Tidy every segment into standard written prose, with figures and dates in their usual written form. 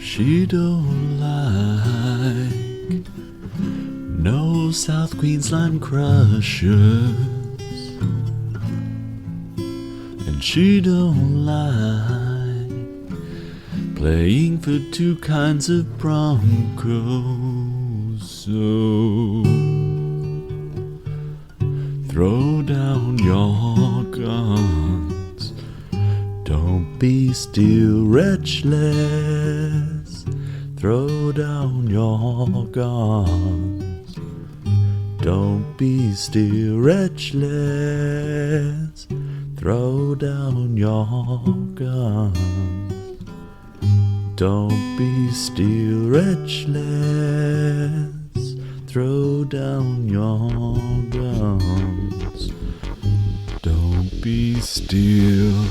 She don't like no South Queensland crushers, and she don't like playing for two kinds of Broncos. So throw down your guns, don't be Steele Retchless. Throw down your guns, don't be Steele Retchless. Throw down your guns, don't be Steele Retchless. Throw down your guns, don't be Steele.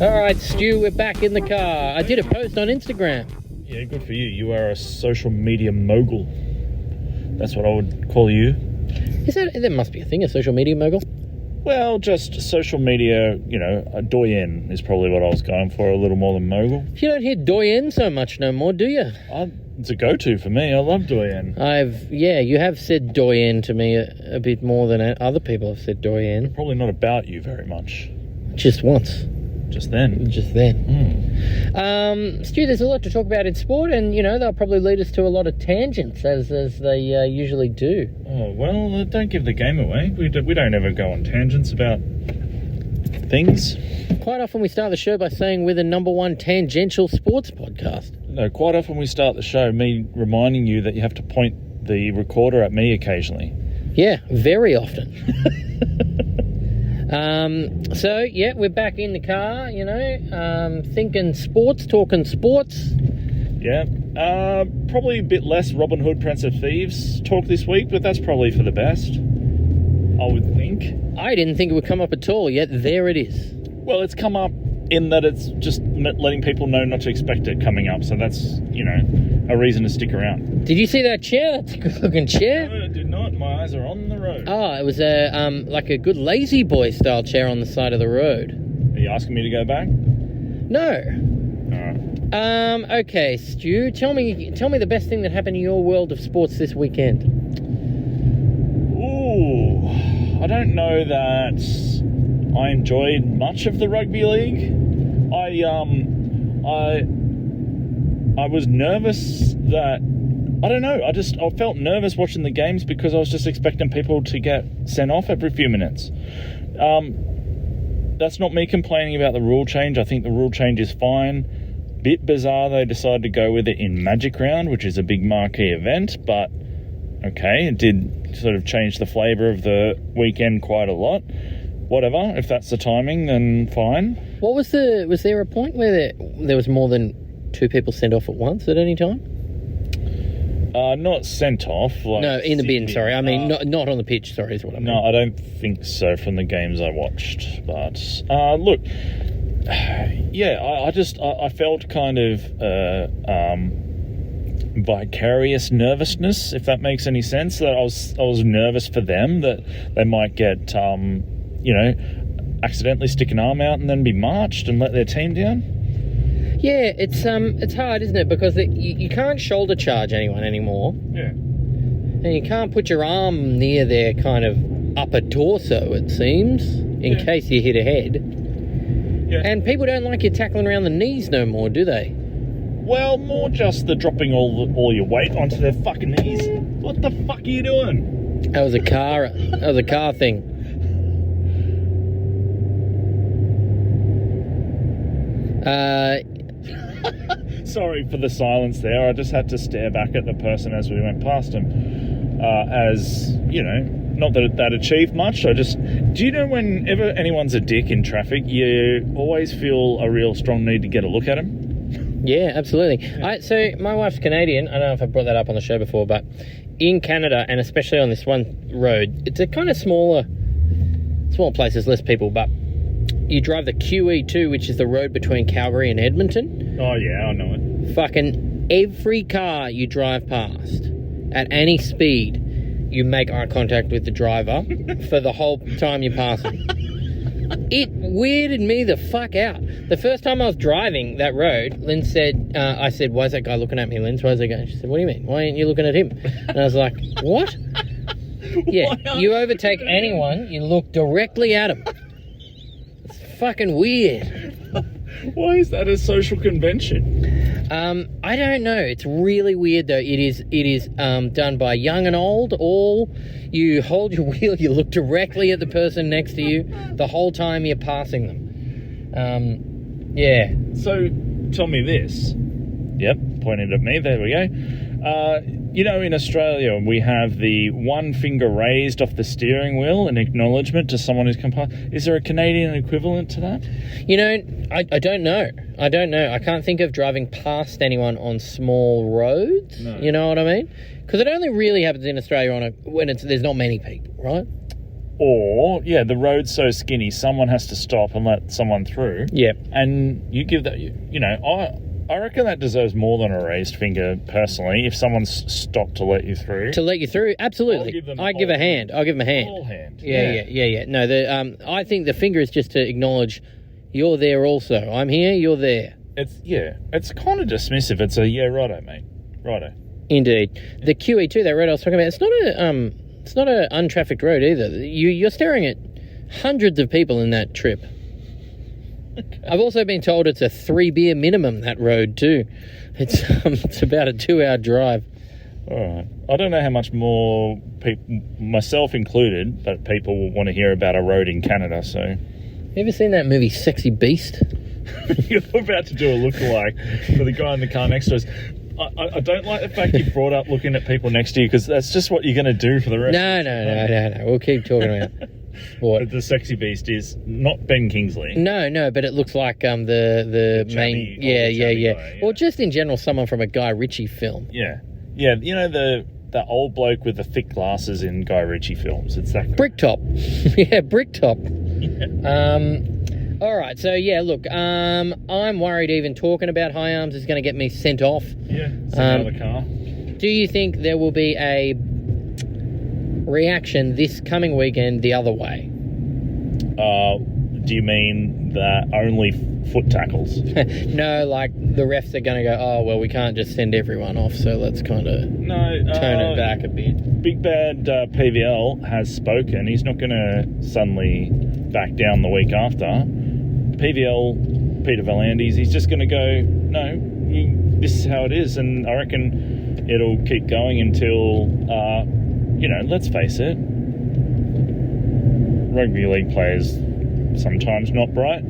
Alright, Stu, we're back in the car. I did a post on Instagram. Yeah, good for you. You are a social media mogul. That's what I would call you. Is that, there must be a thing, a social media mogul? Well, just social media, a doyen is probably what I was going for, a little more than mogul. You don't hear doyen so much no more, do you? It's a go-to for me. I love doyen. You have said doyen to me a bit more than other people have said doyen. Probably not about you very much. Just once. Just then. Stu, there's a lot to talk about in sport, and they'll probably lead us to a lot of tangents as they usually do. Oh well, don't give the game away. We don't ever go on tangents about things. Quite often we start the show by saying we're the #1 tangential sports podcast. No, quite often we start the show me reminding you that you have to point the recorder at me occasionally. Yeah, very often. So we're back in the car, thinking sports, talking sports. Yeah, probably a bit less Robin Hood, Prince of Thieves talk this week, but that's probably for the best, I would think. I didn't think it would come up at all, yet there it is. Well, it's come up in that it's just letting people know not to expect it coming up, so that's, a reason to stick around. Did you see that chair? That's a good-looking chair. No, I did not. My eyes are on the road. Oh, it was like a good lazy boy style chair on the side of the road. Are you asking me to go back? No. Alright. Okay, Stu, tell me the best thing that happened in your world of sports this weekend. Ooh, I don't know that I enjoyed much of the rugby league. I was nervous that, I don't know, I felt nervous watching the games because I was just expecting people to get sent off every few minutes. That's not me complaining about the rule change. I think the rule change is fine. Bit bizarre they decided to go with it in Magic Round, which is a big marquee event, but okay, it did sort of change the flavour of the weekend quite a lot. Whatever, if that's the timing, then fine. Was there a point where there was more than 2 people sent off at once at any time? Not sent off. No, in the bin, sorry. I mean, not on the pitch, sorry, is what I mean. No, I don't think so from the games I watched. But, look, yeah, I felt kind of vicarious nervousness, if that makes any sense. That I was nervous for them that they might get, accidentally stick an arm out and then be marched and let their team down. Yeah, it's hard, isn't it? Because you can't shoulder charge anyone anymore. Yeah. And you can't put your arm near their kind of upper torso, it seems, in case you hit a head. Yeah. And people don't like you tackling around the knees no more, do they? Well, more just the dropping all your weight onto their fucking knees. What the fuck are you doing? That was a car thing. Sorry for the silence there. I just had to stare back at the person as we went past him. Not that achieved much. Do you know whenever anyone's a dick in traffic, you always feel a real strong need to get a look at him? Yeah, absolutely. Yeah. So my wife's Canadian. I don't know if I brought that up on the show before, but in Canada, and especially on this one road, it's a kind of small place, there's less people, but you drive the QE2, which is the road between Calgary and Edmonton. Oh, yeah, I know it. Fucking every car you drive past, at any speed, you make eye contact with the driver for the whole time you're passing. It weirded me the fuck out. The first time I was driving that road, Lynn said, I said, why is that guy looking at me, Lynn? Why is that guy? She said, what do you mean? Why aren't you looking at him? And I was like, what? Yeah, you overtake anyone, you look directly at him. It's fucking weird. Why is that a social convention? I don't know. It's really weird though. It is done by young and old. All you hold your wheel, you look directly at the person next to you the whole time you're passing them. Yeah. So tell me this. Yep, pointed at me. There we go. You know, in Australia, we have the one finger raised off the steering wheel in acknowledgement to someone who's come past. Is there a Canadian equivalent to that? You know, I don't know. I don't know. I can't think of driving past anyone on small roads. No. You know what I mean? Because it only really happens in Australia when there's not many people, right? Or, yeah, the road's so skinny, someone has to stop and let someone through. Yeah. And you give that, you know, I reckon that deserves more than a raised finger, personally, if someone's stopped to let you through. To let you through? Absolutely. I'll give a hand. I'll give them a hand. Whole hand. Yeah. No, I think the finger is just to acknowledge you're there also. I'm here, you're there. It's kind of dismissive. It's a, yeah, righto, mate. Righto. Indeed. The QE2, that road I was talking about, it's not a untrafficked road either. You're staring at hundreds of people in that trip. Okay. I've also been told it's a 3-beer minimum, that road too. It's about a 2-hour drive. All right. I don't know how much more people, myself included, but people will want to hear about a road in Canada. So, you ever seen that movie Sexy Beast? You're about to do a lookalike for the guy in the car next to us. I don't like the fact you brought up looking at people next to you, because that's just what you're going to do for the rest. No. We'll keep talking about what. But the Sexy Beast is not Ben Kingsley. No, but it looks like the main, guy, Or just in general, someone from a Guy Ritchie film. Yeah. You know the old bloke with the thick glasses in Guy Ritchie films. It's that guy. Bricktop. Yeah, Bricktop. Yeah. All right, so yeah, look, I'm worried even talking about high arms is going to get me sent off. Yeah, sent out of the car. Do you think there will be a reaction this coming weekend the other way? Do you mean that only foot tackles? No, like the refs are going to go, oh, well, we can't just send everyone off, so let's kind of turn it back a bit. Big Bad PVL has spoken. He's not going to suddenly back down the week after. PVL, Peter V'landys, he's just going to go, no, this is how it is, and I reckon it'll keep going until, let's face it, rugby league players sometimes not bright.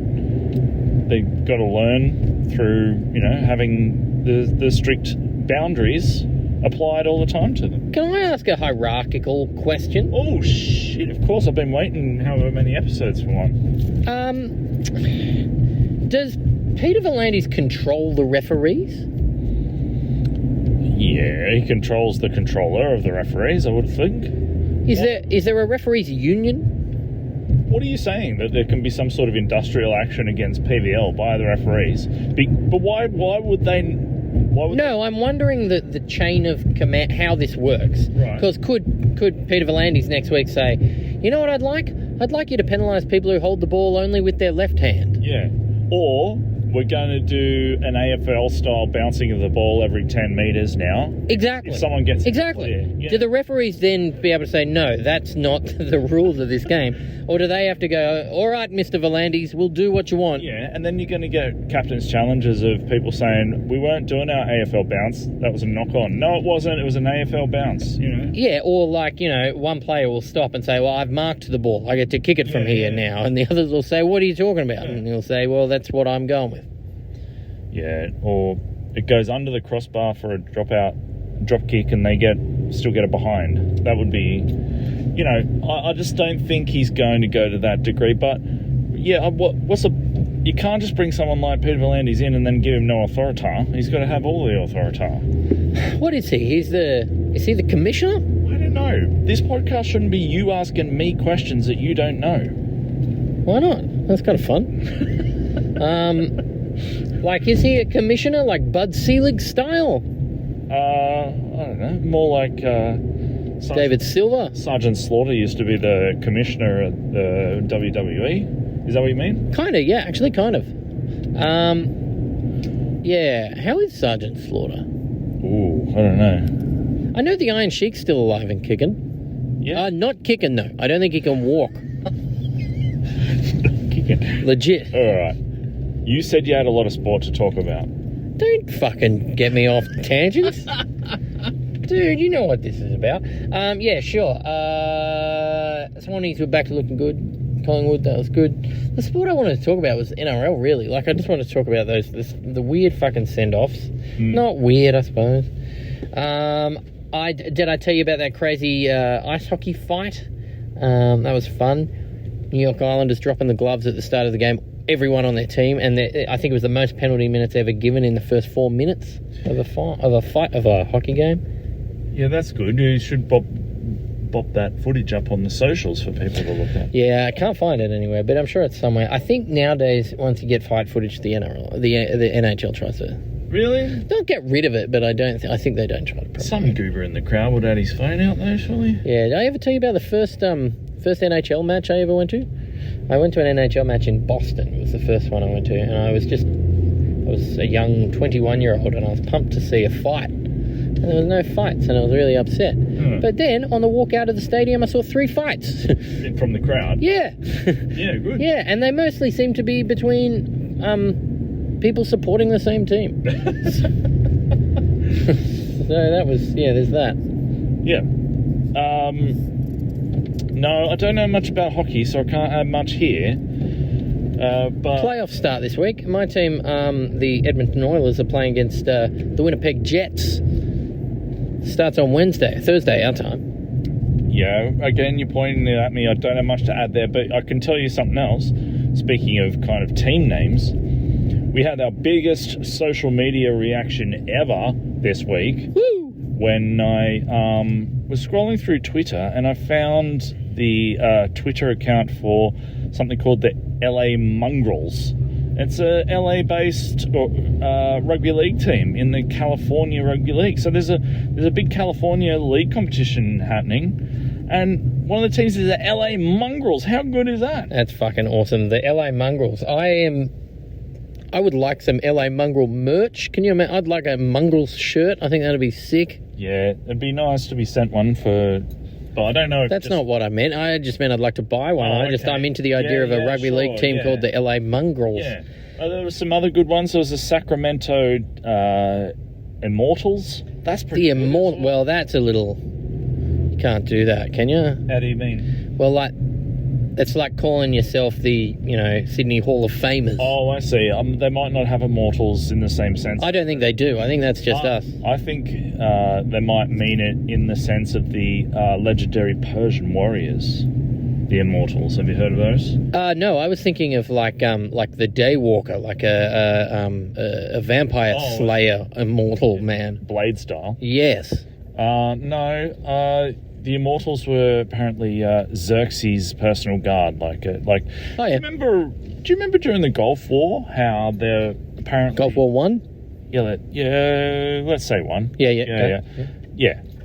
They've got to learn through, having the strict boundaries applied all the time to them. Can I ask a hierarchical question? Oh, shit, of course. I've been waiting however many episodes for one. Does Peter V'landys control the referees? Yeah, he controls the controller of the referees, I would think. Is there a referees union? What are you saying? That there can be some sort of industrial action against PVL by the referees? But why would they... No, I'm wondering the chain of command, how this works. Right. Because could Peter V'landys next week say, you know what I'd like? I'd like you to penalise people who hold the ball only with their left hand. Yeah. Or we're going to do an AFL-style bouncing of the ball every 10 metres now. Exactly. If someone gets exactly. Clear. Yeah. Do the referees then be able to say, no, that's not the rules of this game? Or do they have to go, all right, Mr. V'landys, we'll do what you want? Yeah, and then you're going to get captain's challenges of people saying, we weren't doing our AFL bounce. That was a knock-on. No, it wasn't. It was an AFL bounce, Yeah, or one player will stop and say, well, I've marked the ball. I get to kick it from here now. And the others will say, what are you talking about? Yeah. And he'll say, well, that's what I'm going with. Yeah, or it goes under the crossbar for a drop kick and they still get it behind. That would be, I just don't think he's going to go to that degree. But yeah, you can't just bring someone like Peter V'landys in and then give him no authority. He's got to have all the authority. What is he? Is he the commissioner? I don't know. This podcast shouldn't be you asking me questions that you don't know. Why not? That's kind of fun. Like, is he a commissioner, like Bud Selig style? I don't know. More like David Silver? Sergeant Slaughter used to be the commissioner at the WWE. Is that what you mean? Kind of, yeah. Actually, kind of. Yeah. How is Sergeant Slaughter? Ooh, I don't know. I know the Iron Sheik's still alive and kicking. Yeah. Not kicking, though. I don't think he can walk. Kicking. Legit. All right. You said you had a lot of sport to talk about. Don't fucking get me off tangents. Dude, you know what this is about. Yeah, sure. Swannies were back to looking good. Collingwood, that was good. The sport I wanted to talk about was NRL, really. Like, I just wanted to talk about the weird fucking send-offs. Not weird, I suppose. Did I tell you about that crazy ice hockey fight? That was fun. New York Islanders dropping the gloves at the start of the game. Everyone on their team, and I think it was the most penalty minutes ever given in the first 4 minutes of a hockey game. Yeah, that's good. You should bop that footage up on the socials for people to look at. Yeah, I can't find it anywhere, but I'm sure it's somewhere. I think nowadays, once you get fight footage, the NRL, the NHL tries to. Really? Don't get rid of it, but I think they don't try to. Some goober in the crowd would have his phone out though, surely. Yeah, did I ever tell you about the first NHL match I ever went to? I went to an NHL match in Boston. It was the first one I went to, and I was a young 21-year-old, and I was pumped to see a fight. And there was no fights, and I was really upset. But then, on the walk out of the stadium, I saw 3 fights. From the crowd? Yeah. Yeah, good. Yeah, and they mostly seem to be between people supporting the same team. So that was, there's that. Yeah. No, I don't know much about hockey, so I can't add much here. But Playoffs start this week. My team, the Edmonton Oilers, are playing against the Winnipeg Jets. Starts on Thursday, our time. Yeah, again, you're pointing it at me. I don't have much to add there, but I can tell you something else. Speaking of kind of team names, we had our biggest social media reaction ever this week. Woo! When I was scrolling through Twitter and I found the Twitter account for something called the LA Mongrels. It's a LA-based rugby league team in the California Rugby League. So there's a big California league competition happening, and one of the teams is the LA Mongrels. How good is that? That's fucking awesome. The LA Mongrels. I would like some LA Mongrel merch. Can you imagine? I'd like a Mongrels shirt. I think that'd be sick. Yeah, it'd be nice to be sent one for... But I don't know if that's not what I meant. I just meant I'd like to buy one. Oh, okay. I'm into the idea of a rugby league team called the LA Mongrels. Yeah. There were some other good ones. There was the Sacramento Immortals. That's pretty good. Well, that's a little... You can't do that, can you? How do you mean? Well, it's like calling yourself the, Sydney Hall of Famers. Oh, I see. They might not have immortals in the same sense. I don't think they do. I think that's just us. I think they might mean it in the sense of the legendary Persian warriors, the immortals. Have you heard of those? No, I was thinking of like the Daywalker, like a vampire slayer, immortal man. Blade style. Yes. No. The Immortals were apparently Xerxes' personal guard. Oh yeah. Do you remember during the Gulf War how they're apparently Gulf War 1? Yeah. Let's say 1. Yeah.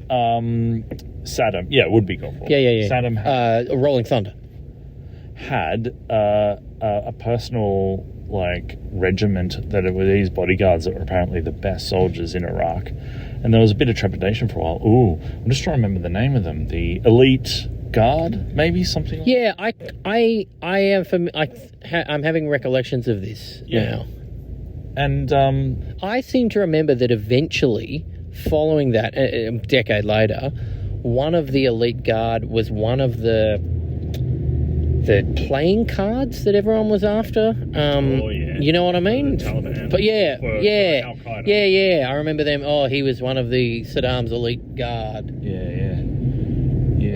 Saddam. Yeah, it would be Gulf War. Yeah. Saddam had, Rolling Thunder had a personal regiment that it were these bodyguards that were apparently the best soldiers in Iraq. And there was a bit of trepidation for a while. Ooh, I'm just trying to remember the name of them. The Elite Guard, maybe something. Yeah, I am. I'm having recollections of this now. And I seem to remember that eventually, following that, a decade later, one of the Elite Guard was one of the playing cards that everyone was after. You know what I mean? The Taliban. But for Al-Qaeda. I remember them. Oh, he was one of the Saddam's Elite Guard. Yeah.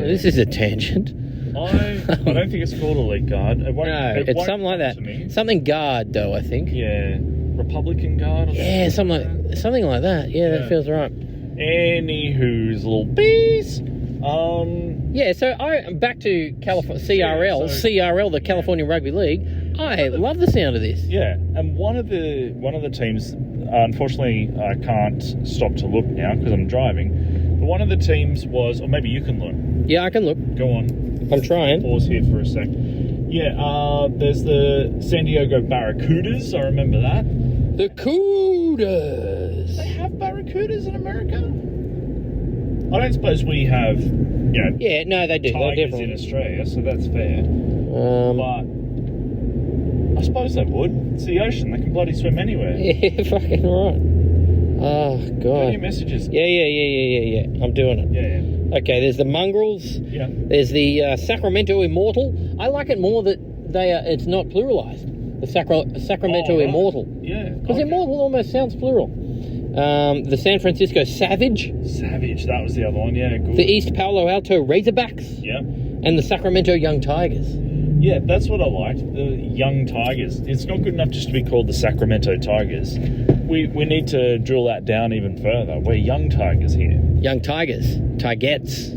This is a tangent. I don't think it's called Elite Guard. It's something like that. Something Guard, though, I think. Yeah. Republican Guard? Or something like that. Yeah, that feels right. Anywho's little bees. Yeah, so back to California CRL, CRL, the California Rugby League. I love the sound of this. Yeah, and one of the teams, unfortunately, I can't stop to look now because I'm driving. But one of the teams was, or maybe you can look. Yeah, I can look. Go on. I'm trying. Pause here for a sec. Yeah, there's the San Diego Barracudas. I remember that. The Cougars. They have Barracudas in America? I don't suppose we have, Yeah, no, they do. tigers in Australia, so that's fair. But I suppose they would. It's the ocean. They can bloody swim anywhere. Yeah, fucking right. Oh, God. Any messages? Yeah. I'm doing it. Yeah. Okay, there's the Mongrels. Yeah. There's the Sacramento Immortal. I like it more that it's not pluralized. The Sacramento right. Immortal. Yeah. Because Immortal almost sounds plural. The San Francisco Savage. Savage, that was the other one. Yeah, good. The East Palo Alto Razorbacks. Yeah. And the Sacramento Young Tigers. Yeah, that's what I liked. The Young Tigers. It's not good enough just to be called the Sacramento Tigers. We need to drill that down even further. We're Young Tigers here. Young Tigers. Tigettes.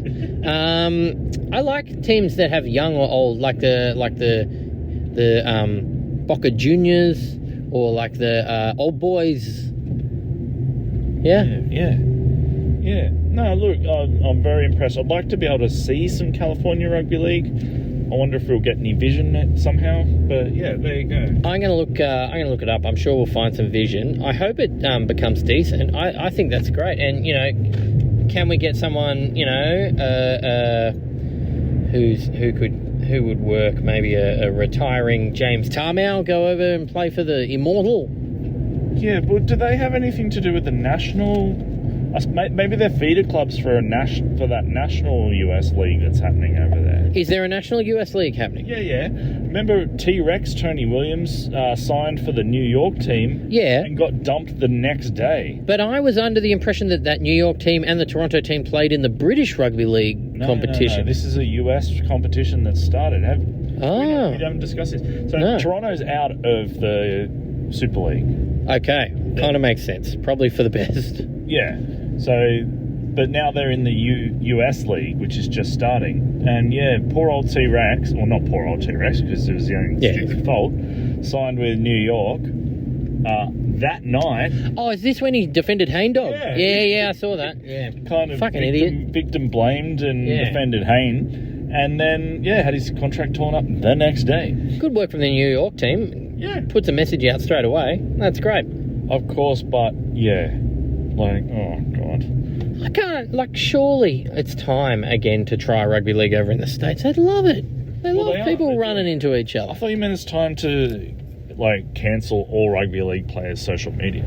I like teams that have young or old, like the Boca Juniors or like the Old Boys. Yeah. No, look, I'm very impressed. I'd like to be able to see some California Rugby League. I wonder if we'll get any vision somehow. But yeah, there you go. I'm gonna look it up. I'm sure we'll find some vision. I hope it becomes decent. I think that's great. And can we get someone who would work? Maybe a retiring James Tarmow go over and play for the Immortal. Yeah, but do they have anything to do with the national? Maybe they're feeder clubs for that national US league that's happening over there. Is there a national US league happening? Yeah. Remember T-Rex, Tony Williams, signed for the New York team. Yeah. And got dumped the next day. But I was under the impression that New York team and the Toronto team played in the British Rugby League competition. No. This is a US competition that started. We haven't discussed this. So No. Toronto's out of the Super League. Okay. Kind of makes sense. Probably for the best. Yeah. So, but now they're in the US League, which is just starting. And yeah, poor old T-Rex, well, not poor old T-Rex, because it was the own stupid fault, signed with New York that night. Oh, is this when he defended Haindog? Yeah. Yeah, I saw that. Yeah. Kind of fucking idiot. Victim blamed and defended Hain. And then, had his contract torn up the next day. Good work from the New York team. Yeah. Puts a message out straight away. That's great. Of course, but like, oh God. I can't, surely it's time again to try rugby league over in the States. They'd love it. They love people running into each other. I thought you meant it's time to, cancel all rugby league players' social media.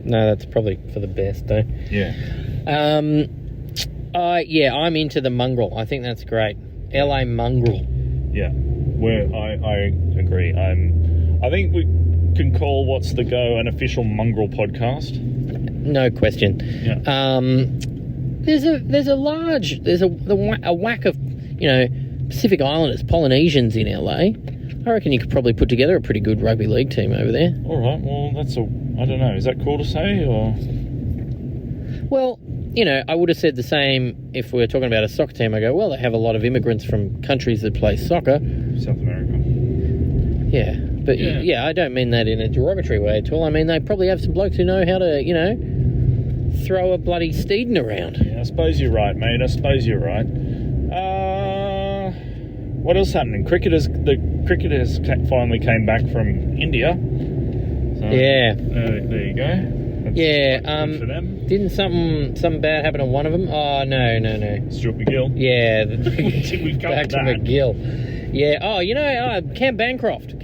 No, that's probably for the best, though. Yeah. I'm into the Mongrel. I think that's great. LA Mongrel. Yeah. I agree. I think we can call What's the Go an official Mongrel podcast. No question. Yeah. There's a whack of Pacific Islanders, Polynesians in LA. I reckon you could probably put together a pretty good rugby league team over there. All right. Well, I don't know. Is that cool to say or? Well, I would have said the same if we were talking about a soccer team. I go, well, they have a lot of immigrants from countries that play soccer. South America. Yeah. But I don't mean that in a derogatory way at all. I mean, they probably have some blokes who know how to, throw a bloody steeding around. Yeah, I suppose you're right, mate. I suppose you're right. What else happeed? The cricketers finally came back from India. So, yeah. There you go. That's good for them. Didn't something bad happen to one of them? Oh, no. Stuart McGill. Yeah. We've back to McGill. Yeah. Oh, Cam Bancroft.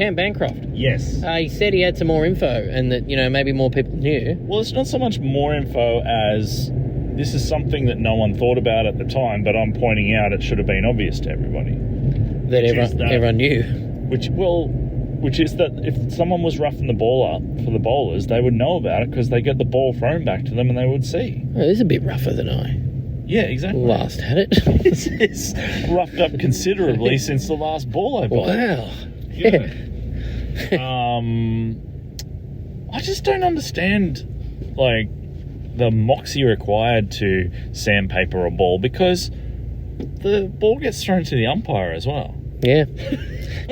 Yes. He said he had some more info and that, maybe more people knew. Well, it's not so much more info as this is something that no one thought about at the time, but I'm pointing out it should have been obvious to everybody. That everyone knew. Which is that if someone was roughing the ball up for the bowlers, they would know about it because they get the ball thrown back to them and they would see. Oh, this is a bit rougher than I. Yeah, exactly. Last had it. It's roughed up considerably since the last ball I bowled. Wow. Yeah. I just don't understand, the moxie required to sandpaper a ball because the ball gets thrown to the umpire as well. Yeah.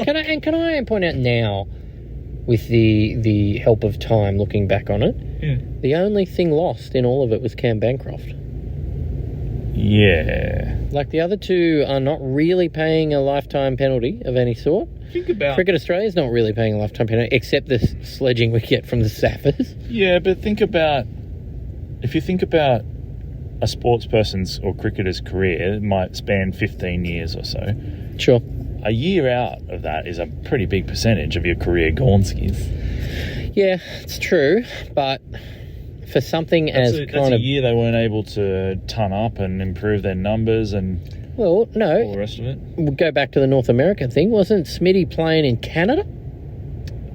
Can I point out now, with the help of time looking back on it, the only thing lost in all of it was Cam Bancroft. Yeah. Like, the other two are not really paying a lifetime penalty of any sort. Think about... Cricket Australia's not really paying a lifetime penalty, except the sledging we get from the Saffers. Yeah, but if you think about a sports person's or cricketer's career, it might span 15 years or so. Sure. A year out of that is a pretty big percentage of your career goneskis. Yeah, it's true, but for something that's a year they weren't able to ton up and improve their numbers and well, no, all the rest of it. We'll go back to the North American thing. Wasn't Smitty playing in Canada?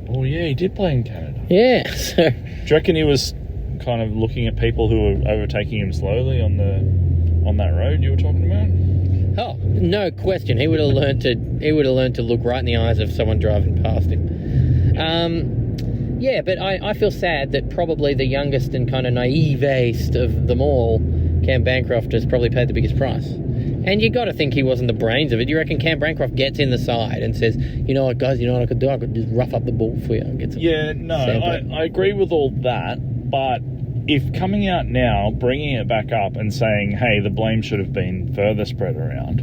Oh yeah, he did play in Canada. Yeah. So, do you reckon he was kind of looking at people who were overtaking him slowly on that road you were talking about? Oh, no question. He would have learned to look right in the eyes of someone driving past him. Yeah, but I feel sad that probably the youngest and kind of naivest of them all, Cam Bancroft, has probably paid the biggest price. And you got to think he wasn't the brains of it. You reckon Cam Bancroft gets in the side and says, you know what, guys, you know what I could do? I could just rough up the ball for you and get some. Yeah, no, I agree with all that, but if coming out now, bringing it back up and saying, hey, the blame should have been further spread around,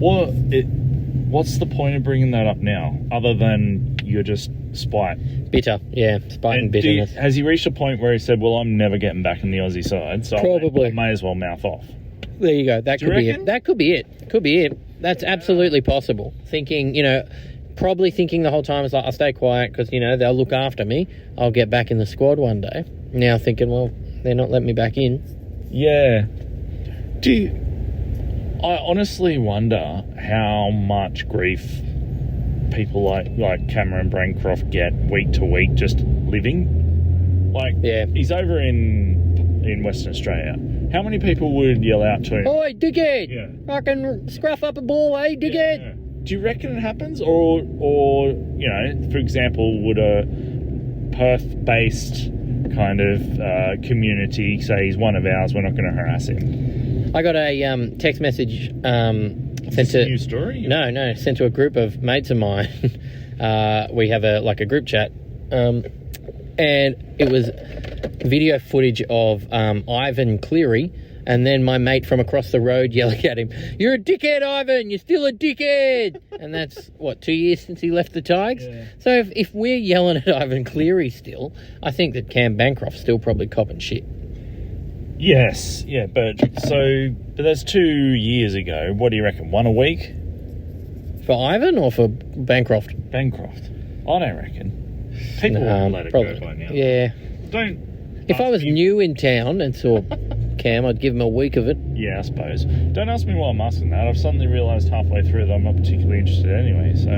what's the point of bringing that up now, other than you're just spite? Bitter, yeah, spite and bitterness. Has he reached a point where he said, well, I'm never getting back in the Aussie side, so probably I may as well mouth off? There you go. That could be it. That could be it. Could be it. That's absolutely possible. Thinking, probably thinking the whole time is like, I'll stay quiet because, they'll look after me. I'll get back in the squad one day. Now thinking, well, they're not letting me back in. Yeah. I honestly wonder how much grief people like Cameron Bancroft get week to week just living. Like, yeah. He's over in Western Australia. How many people would yell out to him, "Oi, dickhead! Yeah. Fucking scruff up a ball, eh, dickhead?" Yeah. Do you reckon it happens? Or for example, would a Perth-based kind of community say he's one of ours, we're not going to harass him? I got a text message sent to... a new story? No, sent to a group of mates of mine. We have a group chat. And it was video footage of Ivan Cleary, and then my mate from across the road yelling at him, "You're a dickhead, Ivan! You're still a dickhead!" And that's, 2 years since he left the Tigers? Yeah. So if we're yelling at Ivan Cleary still, I think that Cam Bancroft's still probably copping shit. Yes, yeah, but that's 2 years ago. What do you reckon, one a week? For Ivan or for Bancroft? Bancroft. I don't reckon. People will let it go by now. Yeah. If I was new in town and saw Cam, I'd give him a week of it. Yeah, I suppose. Don't ask me why I'm asking that. I've suddenly realised halfway through that I'm not particularly interested anyway, so...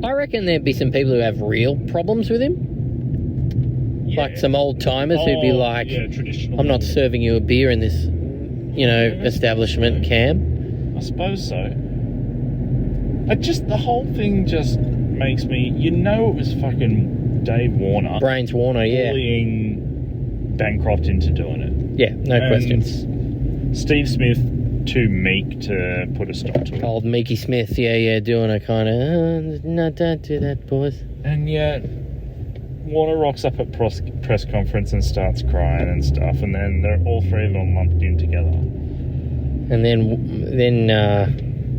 I reckon there'd be some people who have real problems with him. Yeah. Like some old-timers who'd be like, I'm not serving you a beer in this, establishment, Cam. I suppose so. The whole thing just makes me... it was fucking Dave Warner. Brains Warner, yeah. Bullying Bancroft into doing it. Yeah, no questions. Steve Smith, too meek to put a stop to it. Old Meeky Smith, yeah, doing a kind of, no, don't do that, boys. And yet, Warner rocks up at press conference and starts crying and stuff, and then they're all three of them lumped in together. And then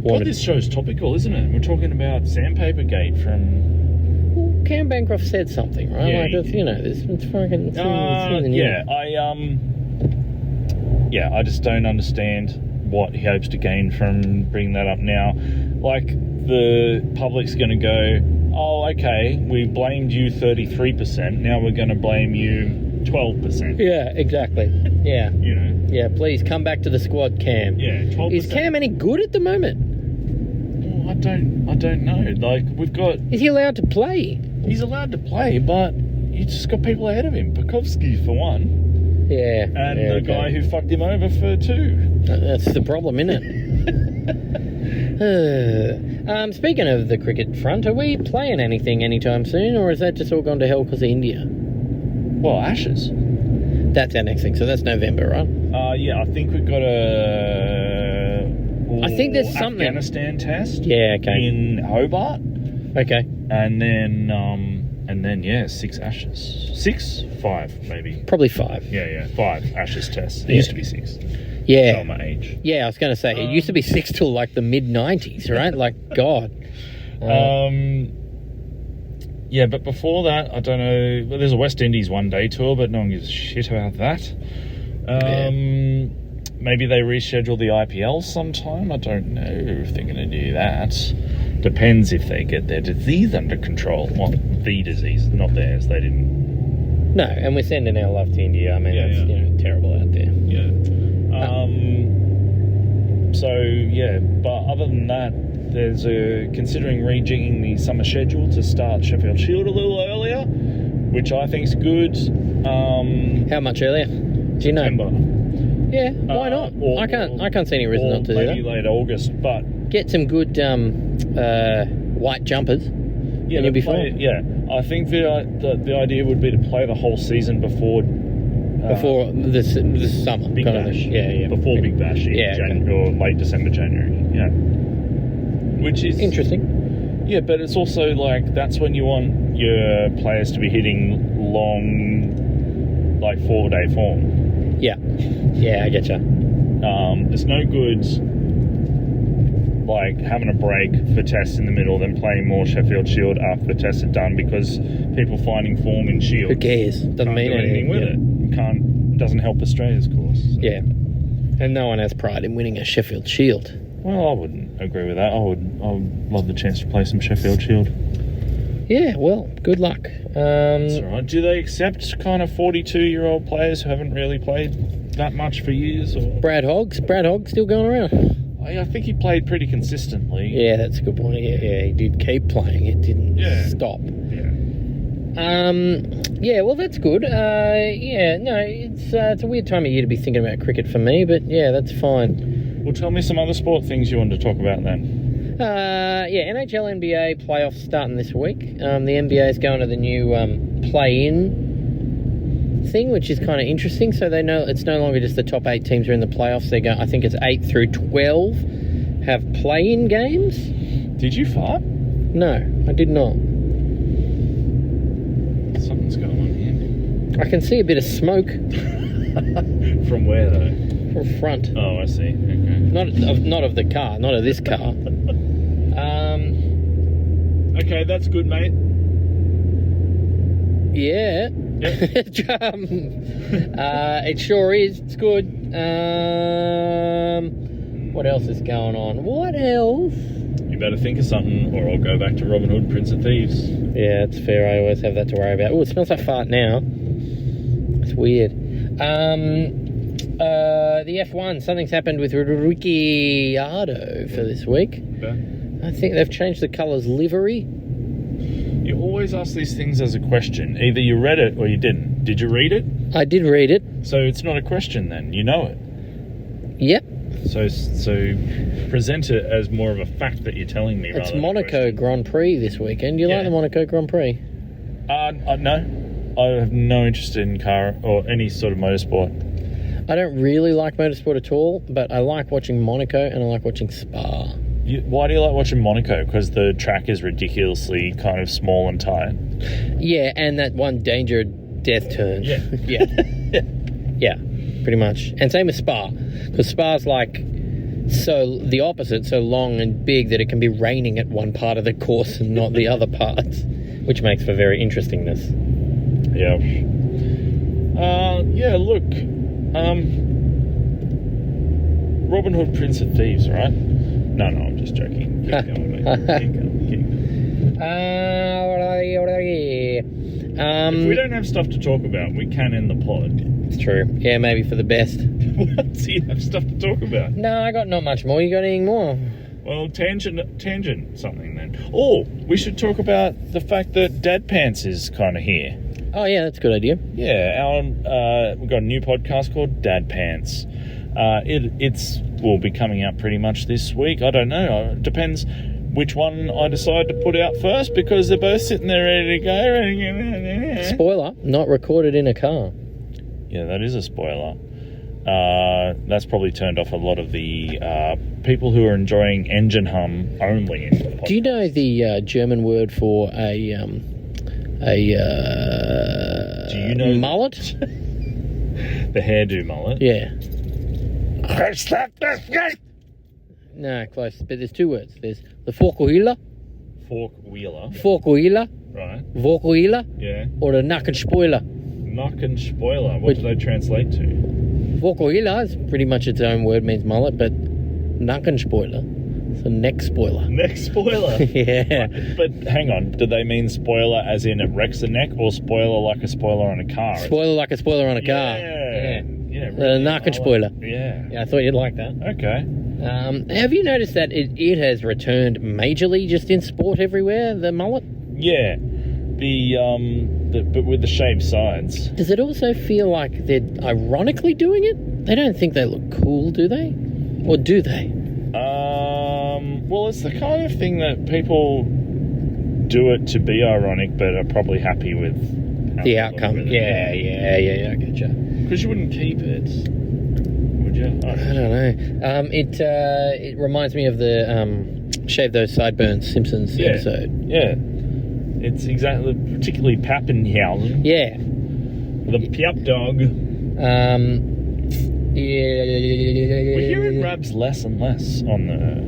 God, this show's topical, isn't it? We're talking about Sandpaper Gate from... Well, Cam Bancroft said something, right? Yeah, it's fucking... It's in the news. I just don't understand what he hopes to gain from bringing that up now. Like, the public's going to go, oh, okay, we blamed you 33%, now we're going to blame you 12%. Yeah, exactly. Yeah. Yeah, please come back to the squad, Cam. Yeah, 12%. Is Cam any good at the moment? I don't know. Like, we've got... Is he allowed to play? He's allowed to play, but you just got people ahead of him. Pekovsky, for one. Yeah. And the guy who fucked him over for two. That's the problem, isn't it? Speaking of the cricket front, are we playing anything anytime soon, or is that just all gone to hell because of India? Well, Ashes. That's our next thing, so that's November, right? Yeah, I think we've got a I think there's something. Afghanistan test. Yeah, okay. In Hobart, Okay. and then yeah, 6 Ashes. 6, 5 maybe. Probably 5. Yeah, 5 Ashes tests. It used to be 6. Yeah. Tell my age. Yeah, I was going to say, it used to be 6 till like the mid-90s, right? Like, God. Yeah, but before that, I don't know. Well, there's a West Indies one-day tour, but no one gives a shit about that. Maybe they reschedule the IPL sometime. I don't know if they're going to do that. Depends if they get their disease under control. Well, the disease, not theirs. They didn't. No, and we're sending our love to India. I mean, it's You know, terrible out there. Yeah. So yeah, but other than that, there's considering rejigging the summer schedule to start Sheffield Shield a little earlier, which I think's good. How much earlier? Do you know? September. Yeah, why not? I can't see any reason not to do maybe that. late August, but Get some good white jumpers, and you'll be fine. Yeah, I think the idea would be to play the whole season before the summer Big kind of Bash. thing. Yeah. Before Big Bash in or late December, January. Yeah. Which is Interesting. Yeah, but it's also like that's when you want your players to be hitting long, like 4-day form. Yeah, I get you. It's no good like having a break for tests in the middle, then playing more Sheffield Shield after the tests are done because people finding form in Shield. Who cares? Doesn't mean do anything with it. Doesn't help Australia's cause. So. Yeah, and no one has pride in winning a Sheffield Shield. Well, I wouldn't agree with that. I would love the chance to play some Sheffield Shield. Yeah, well, good luck. That's all right. Do they accept kind of 42-year-old players who haven't really played that much for years? Or Brad Hogg's still going around. I think he played pretty consistently. Yeah, that's a good point. Yeah, he did keep playing. It didn't stop. Yeah. Yeah, well, that's good. It's a weird time of year to be thinking about cricket for me, but yeah, that's fine. Well, tell me some other sport things you wanted to talk about then. NHL, NBA playoffs starting this week. The NBA is going to the new play-in thing, which is kind of interesting. So they know it's no longer just the top 8 teams are in the playoffs. They go, I think it's 8 through 12 have play-in games. Did you fart? No, I did not. Something's going on here. I can see a bit of smoke. From where though? From front. Oh, I see. Okay. Not of the car, not of this car. Okay, that's good, mate. Yeah. Yep. It sure is. It's good. What else is going on? What else? You better think of something, or I'll go back to Robin Hood, Prince of Thieves. Yeah, it's fair. I always have that to worry about. Oh, it smells like fart now. It's weird. The F1, something's happened with Ricciardo for this week. Okay. I think they've changed the colours livery. You always ask these things as a question. Either you read it or you didn't. Did you read it? I did read it. So it's not a question then. You know it. Yep. So present it as more of a fact that you're telling me. It's rather Monaco Grand Prix this weekend. Do you like the Monaco Grand Prix? No. I have no interest in car or any sort of motorsport. I don't really like motorsport at all, but I like watching Monaco and I like watching Spa. Why do you like watching Monaco? Because the track is ridiculously kind of small and tight. Yeah, and that one danger death turn. Yeah. Yeah, pretty much. And same with Spa, because Spa's like the opposite, so long and big that it can be raining at one part of the course and not the other parts, which makes for very interestingness. Yeah. Look. Robin Hood, Prince of Thieves, right? No, I'm just joking. Keep going, mate. Keep going. If we don't have stuff to talk about, we can end the pod. It's true. Yeah, maybe for the best. What? So you have stuff to talk about? No, I got not much more. You got anything more? Well, tangent something then. Oh, we should talk about the fact that Dad Pants is kind of here. Oh, yeah, that's a good idea. Yeah, we've got a new podcast called Dad Pants. Will be coming out pretty much this week. I don't know. It depends which one I decide to put out first because they're both sitting there ready to go. Spoiler, not recorded in a car. Yeah, that is a spoiler. that's probably turned off a lot of the people who are enjoying engine hum only. In the Do you know the German word for a Do you know mullet? the hairdo mullet? Yeah. No, close. But there's two words. There's the Vorkuhila, Fork wheeler. Right. Vorkuhila, Yeah. or the Nackenspoiler. Knock and spoiler. What do they translate to? Vorkuhila is pretty much its own word, means mullet, but Nackenspoiler, it's a neck spoiler. Neck spoiler. Yeah. But hang on, do they mean spoiler as in it wrecks the neck, or spoiler like a spoiler on a car? Spoiler like a spoiler on a car. Yeah. Yeah. The Nackenspoiler. Yeah. Yeah, I thought you'd like that. Okay. Have you noticed that it has returned majorly just in sport everywhere, the mullet? Yeah. But with the shaved sides. Does it also feel like they're ironically doing it? They don't think they look cool, do they? Or do they? Well, it's the kind of thing that people do it to be ironic, but are probably happy with how The they outcome. look with Yeah, I get you. Because you wouldn't keep it, would you? I don't know. It reminds me of the Shave Those Sideburns Simpsons episode. Yeah. It's exactly, particularly Pappenhausen. Yeah. The Piap dog. Yeah. We're hearing Rabs less and less on the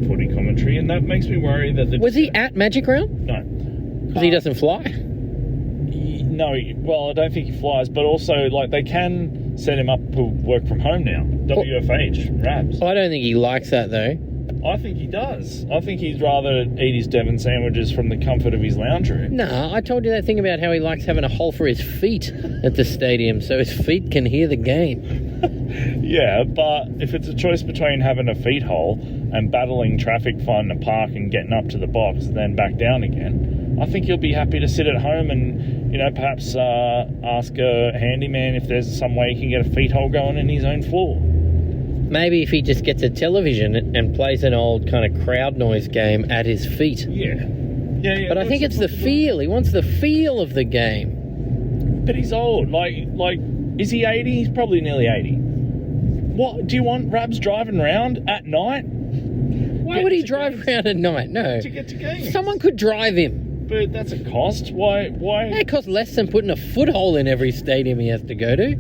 footy commentary, and that makes me worry that Was he at Magic Round? No. Because he doesn't fly. No, well, I don't think he flies, but also, like, they can set him up to work from home now. WFH, Rabs. I don't think he likes that, though. I think he does. I think he'd rather eat his Devon sandwiches from the comfort of his lounge room. Nah, I told you that thing about how he likes having a hole for his feet at the stadium so his feet can hear the game. Yeah, but if it's a choice between having a feet hole and battling traffic, finding a park and getting up to the box and then back down again, I think he'll be happy to sit at home and, perhaps ask a handyman if there's some way he can get a feet hole going in his own floor. Maybe if he just gets a television and plays an old kind of crowd noise game at his feet. Yeah. But I think it's the feel. He wants the feel of the game. But he's old. Like, is he 80? He's probably nearly 80. What, do you want Rabs driving around at night? Why would he drive around at night? No. To get to games. Someone could drive him. But that's a cost. Why? It costs less than putting a foothold in every stadium he has to go to.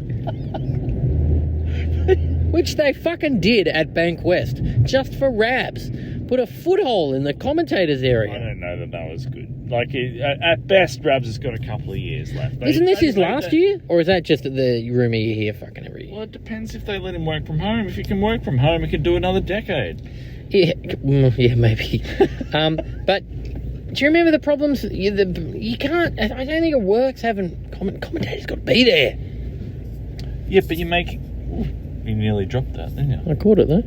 Which they fucking did at Bank West, just for Rabs. Put a foothold in the commentators' area. I don't know that was good. Like, at best, Rabs has got a couple of years left. Isn't this his last year? Or is that just at the room you hear fucking every year? Well, it depends if they let him work from home. If he can work from home, he can do another decade. Yeah, maybe. But do you remember the problems? You can't. I don't think it works having commentators got to be there. Yeah, but you make. Ooh, you nearly dropped that, didn't you? I caught it though.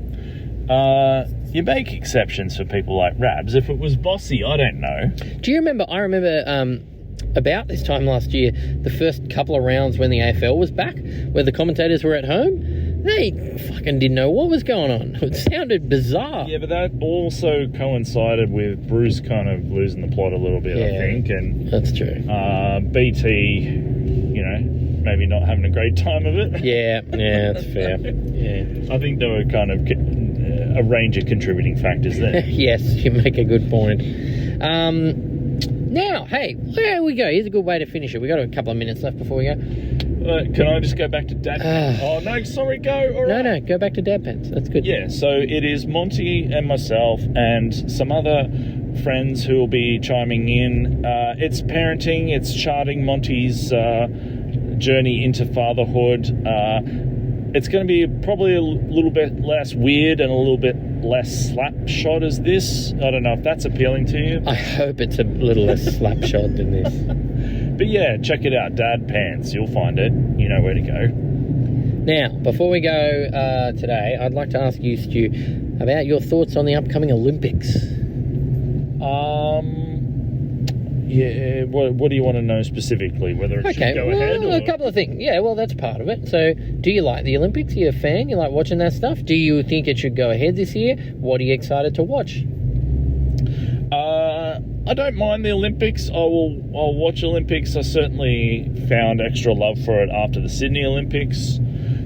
You make exceptions for people like Rabs. If it was Bossy, I don't know. Do you remember? I remember about this time last year, the first couple of rounds when the AFL was back, where the commentators were at home. They fucking didn't know what was going on. It sounded bizarre. Yeah, but that also coincided with Bruce kind of losing the plot a little bit, I think. And that's true. BT, maybe not having a great time of it. Yeah, that's fair. Yeah, I think there were kind of a range of contributing factors there. Yes, you make a good point. Now, hey, there we go. Here's a good way to finish it. We got a couple of minutes left before we go. Can I just go back to Dad Pants? Oh, no, sorry, go. All right. No, go back to Dad Pants. That's good. Yeah, so it is Monty and myself and some other friends who will be chiming in. It's parenting. It's charting Monty's journey into fatherhood. It's going to be probably a little bit less weird and a little bit less slapshot as this. I don't know if that's appealing to you. I hope it's a little less slapshot than this. But yeah, check it out, Dad Pants. You'll find it. You know where to go. Now, before we go today, I'd like to ask you, Stu, about your thoughts on the upcoming Olympics. Yeah, what do you want to know specifically? Whether it should go ahead? Or... a couple of things. Yeah, well, that's part of it. So, do you like the Olympics? Are you a fan? You like watching that stuff? Do you think it should go ahead this year? What are you excited to watch? I don't mind the Olympics. I'll watch Olympics. I certainly found extra love for it after the Sydney Olympics.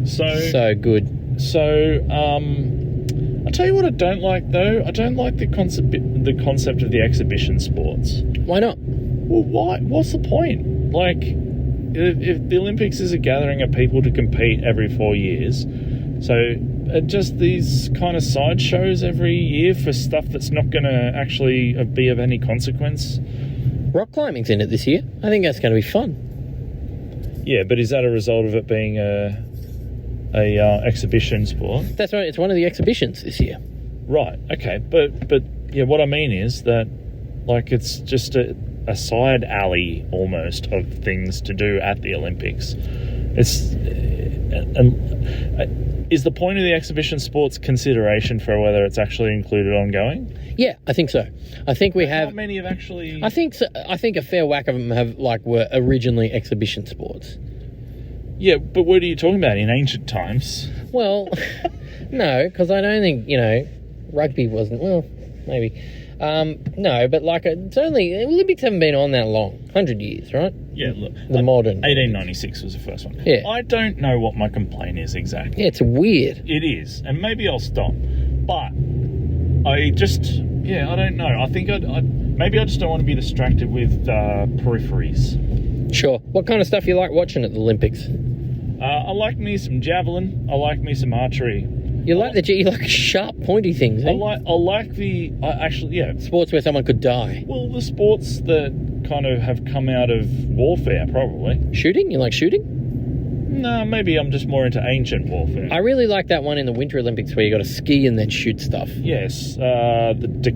So good. So, I'll tell you what I don't like, though. I don't like the concept of the exhibition sports. Why not? Well, why? What's the point? Like, if the Olympics is a gathering of people to compete every 4 years, so just these kind of sideshows every year for stuff that's not going to actually be of any consequence. Rock climbing's in it this year. I think that's going to be fun. Yeah, but is that a result of it being a exhibition sport? That's right. It's one of the exhibitions this year. Right. Okay. But yeah, what I mean is that, like, it's just a side alley almost of things to do at the Olympics. Is the point of the exhibition sports consideration for whether it's actually included ongoing? Yeah, I think so. I think we have. How many have actually? I think so. I think a fair whack of them were originally exhibition sports. Yeah, but what are you talking about in ancient times? Well, no, because I don't think rugby wasn't. Well, maybe. No, but like it's only Olympics haven't been on that long, 100 years, right? Yeah, look, the modern 1896 was the first one. Yeah, I don't know what my complaint is exactly. Yeah, it's weird. It is, and maybe I'll stop. But I don't know. I think maybe I just don't want to be distracted with peripheries. Sure. What kind of stuff you like watching at the Olympics? I like me some javelin. I like me some archery. You like sharp, pointy things, eh? Sports where someone could die. Well, the sports that kind of have come out of warfare, probably. Shooting? You like shooting? No, maybe I'm just more into ancient warfare. I really like that one in the Winter Olympics where you got to ski and then shoot stuff. Yes, athlon,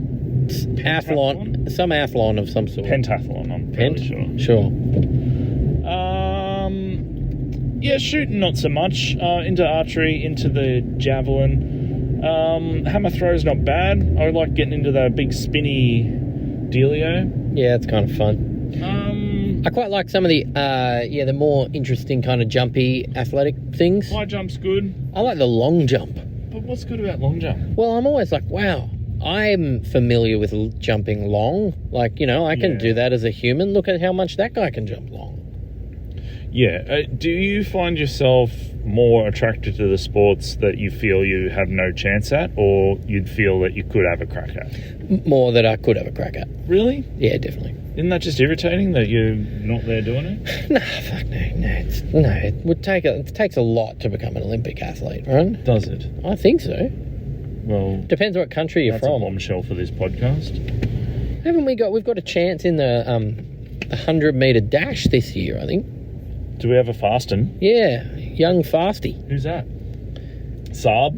some athlon of some sort. Pentathlon, I'm fairly sure. Sure. Yeah, shooting not so much. Into archery, into the javelin. Hammer throw's not bad. I like getting into that big spinny dealio. Yeah, it's kind of fun. I quite like some of the the more interesting kind of jumpy athletic things. High jump's good. I like the long jump. But what's good about long jump? Well, I'm always like, wow, I'm familiar with jumping long. Like, I can do that as a human. Look at how much that guy can jump long. Yeah. Do you find yourself more attracted to the sports that you feel you have no chance at, or you'd feel that you could have a crack at? More that I could have a crack at. Really? Yeah, definitely. Isn't that just irritating that you're not there doing it? No, fuck no. It takes a lot to become an Olympic athlete, right? Does it? I think so. Well, depends what country you're from. That's a bombshell for this podcast. We've got a chance in the 100-meter dash this year, I think. Do we have a Faston? Yeah, young Fasty. Who's that? Saab?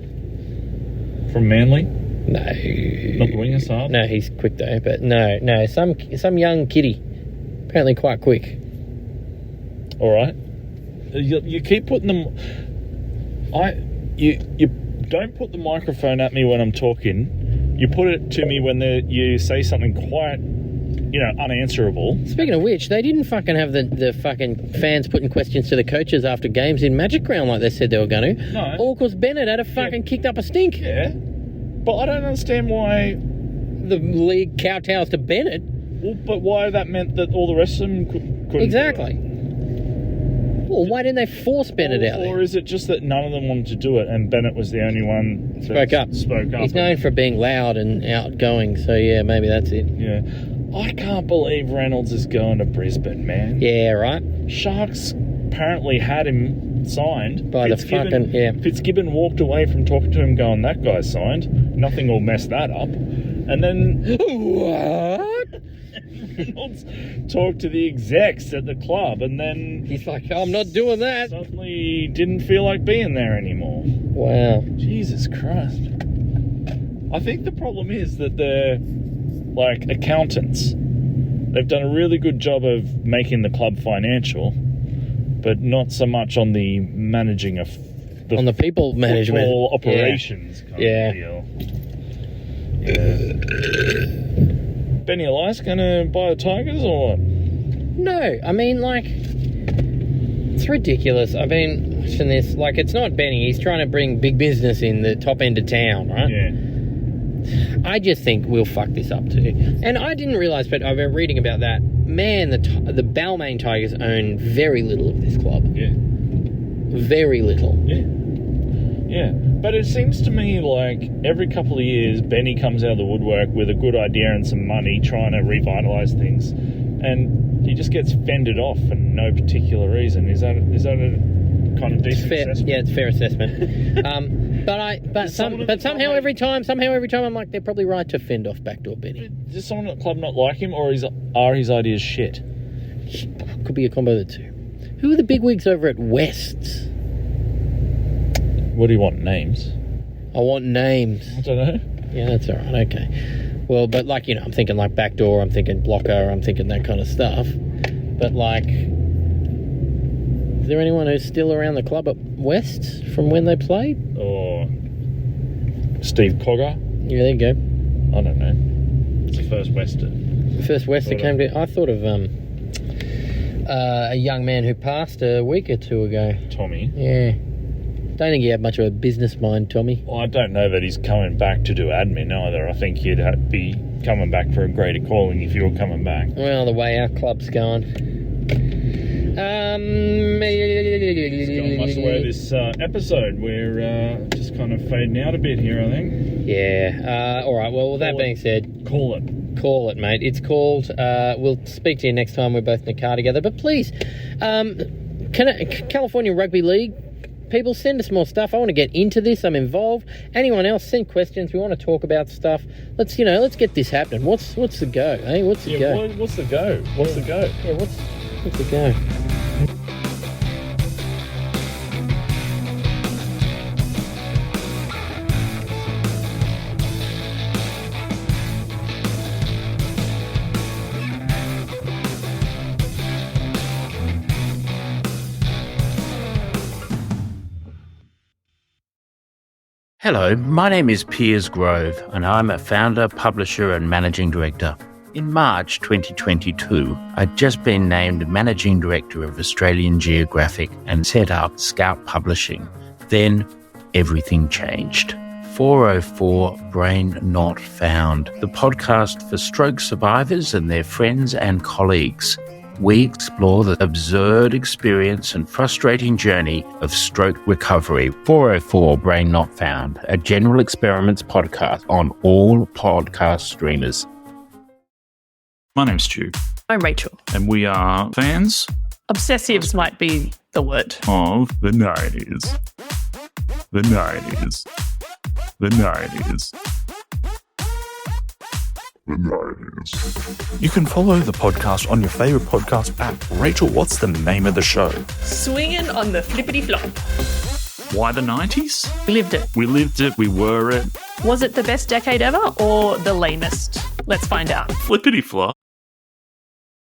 From Manly? No. Not the winger, Saab? No, he's quick though, but no, some young kiddie. Apparently quite quick. All right. You keep putting them... You don't put the microphone at me when I'm talking. You put it to me when you say something quite... unanswerable. Speaking of which, they didn't fucking have the fucking fans putting questions to the coaches after games in Magic Round like they said they were going to. No. All because Bennett had fucking kicked up a stink. Yeah. But I don't understand why... the league kowtows to Bennett. Well, but why that meant that all the rest of them couldn't... Exactly. Well, why didn't they force Bennett out there? Or is it just that none of them wanted to do it and Bennett was the only one that spoke up? He's known for being loud and outgoing, so yeah, maybe that's it. Yeah. I can't believe Reynolds is going to Brisbane, man. Yeah, right? Sharks apparently had him signed. By Fitzgibbon walked away from talking to him going, that guy's signed. Nothing will mess that up. And then... What? Reynolds talked to the execs at the club and then... He's like, I'm not doing that. Suddenly didn't feel like being there anymore. Wow. Jesus Christ. I think the problem is that they're... like accountants. They've done a really good job of making the club financial, but not so much on the managing of the people management operations kind of deal. Yeah. Benny Elias gonna buy the Tigers or what? No, I mean, like, it's ridiculous. I've been watching this. Like, it's not Benny. He's trying to bring big business in the top end of town, right? Yeah. I just think we'll fuck this up too. And I didn't realise, but I've been reading about that. Man, the Balmain Tigers own very little of this club. Yeah. Very little. Yeah. Yeah, but it seems to me like every couple of years, Benny comes out of the woodwork with a good idea and some money trying to revitalise things, and he just gets fended off for no particular reason. Is that a kind of decent assessment? Yeah, it's a fair assessment. But somehow every time I'm like, they're probably right to fend off backdoor Benny. Does someone at the club not like him, or are his ideas shit? Could be a combo of the two. Who are the bigwigs over at West's? What do you want, names? I want names. I don't know. Yeah, that's all right. Okay. Well, but like, you know, I'm thinking like backdoor, I'm thinking blocker, I'm thinking that kind of stuff. But like, is there anyone who's still around the club at West from when they played? Or Steve Cogger? Yeah, there you go. I don't know. It's the first Wester. Came to. I thought of a young man who passed a week or two ago. Tommy. Yeah. Don't think he had much of a business mind, Tommy. Well, I don't know that he's coming back to do admin either. I think he'd be coming back for a greater calling if you were coming back. Well, the way our club's going. It's gone much the way of this episode. We're just kind of fading out a bit here, I think. Yeah. All right. Well, that being said... Call it. Call it, mate. It's called. We'll speak to you next time we're both in the car together. But please, California Rugby League... people, send us more stuff. I want to get into this. I'm involved. Anyone else, send questions. We want to talk about stuff. Let's get this happening. What's the go? Hey, what's the go? What's the go? What's the go? Yeah, what's the go? Hello, my name is Piers Grove and I'm a founder, publisher and managing director. In March 2022, I'd just been named Managing Director of Australian Geographic and set up Scout Publishing. Then everything changed. 404 Brain Not Found, the podcast for stroke survivors and their friends and colleagues. We explore the absurd experience and frustrating journey of stroke recovery. 404 Brain Not Found, a general experiments podcast on all podcast streamers. My name's Stu. I'm Rachel. And we are fans Obsessives might be the word. of the 90s. The 90s. The 90s. The 90s. You can follow the podcast on your favourite podcast app. Rachel, what's the name of the show? Swinging on the flippity flop. Why the 90s? We lived it. We lived it. We were it. Was it the best decade ever or the lamest? Let's find out. Flippity flop.